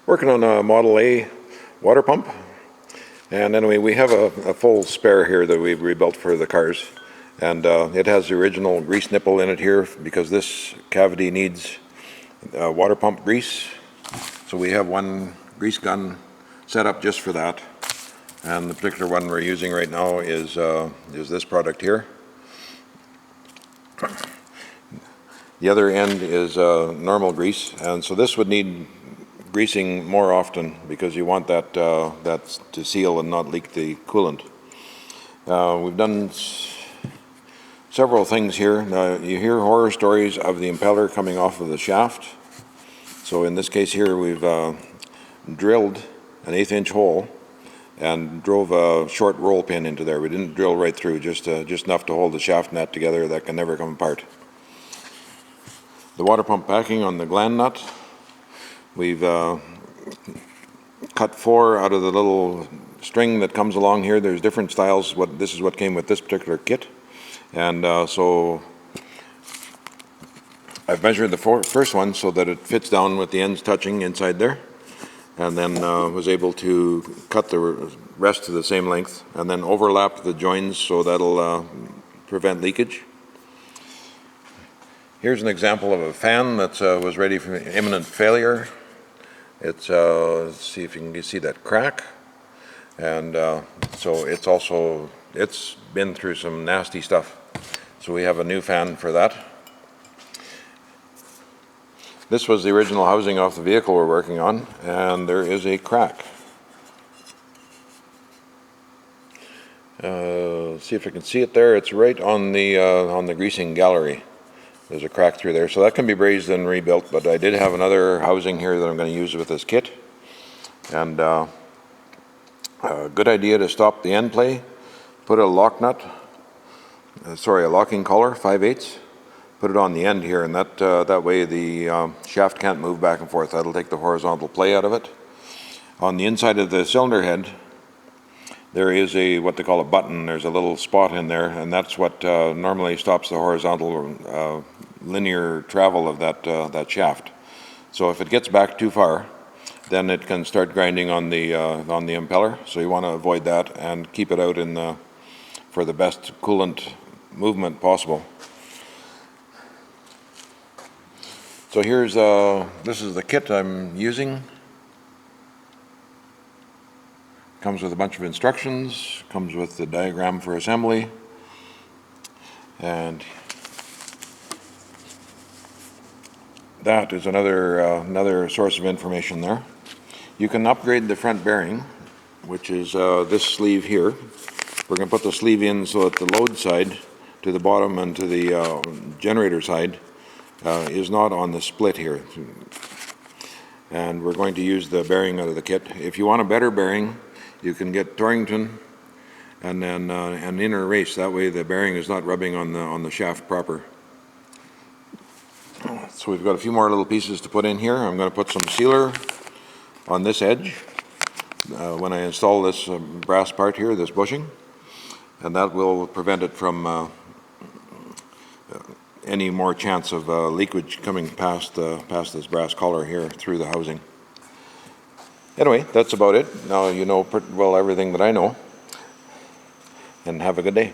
Working on a Model A water pump, and anyway, we have a full spare here that we've rebuilt for the cars, and it has the original grease nipple in it here because this cavity needs water pump grease. So we have one grease gun set up just for that, and the particular one we're using right now is this product here. The other end is normal grease, and so this would need greasing more often because you want that to seal and not leak the coolant. We've done several things here. Now, you hear horror stories of the impeller coming off of the shaft. So in this case here, we've drilled an 1/8" hole and drove a short roll pin into there. We didn't drill right through, just enough to hold the shaft nut together that can never come apart. The water pump packing on the gland nut, we've cut 4 out of the little string that comes along here. There's different styles. This is what came with this particular kit. And so I've measured the first one so that it fits down with the ends touching inside there. And then was able to cut the rest to the same length and then overlap the joins so that'll prevent leakage. Here's an example of a fan that was ready for imminent failure. It's, let's see if you can see that crack. And so it's been through some nasty stuff. So we have a new fan for that. This was the original housing off the vehicle we're working on, and there is a crack. See if you can see it there. It's right on the greasing gallery. There's a crack through there, so that can be brazed and rebuilt, but I did have another housing here that I'm going to use with this kit. And a good idea to stop the end play, put a lock nut, a locking collar, 5/8, put it on the end here, and that way the shaft can't move back and forth. That'll take the horizontal play out of it. On the inside of the cylinder head, there is what they call a button. There's a little spot in there, and that's what normally stops the horizontal linear travel of that shaft. So if it gets back too far, then it can start grinding on the impeller. So you want to avoid that and keep it out for the best coolant movement possible. So this is the kit I'm using. Comes with a bunch of instructions, comes with the diagram for assembly, and that is another source of information there. You can upgrade the front bearing, which is this sleeve here. We're going to put the sleeve in so that the load side to the bottom and to the generator side is not on the split here. And we're going to use the bearing out of the kit. If you want a better bearing, you can get Torrington and then an inner race. That way the bearing is not rubbing on the shaft proper. So we've got a few more little pieces to put in here. I'm going to put some sealer on this edge when I install this brass part here, this bushing, and that will prevent it from any more chance of leakage coming past this brass collar here through the housing. Anyway, that's about it. Now you know pretty well everything that I know, and have a good day.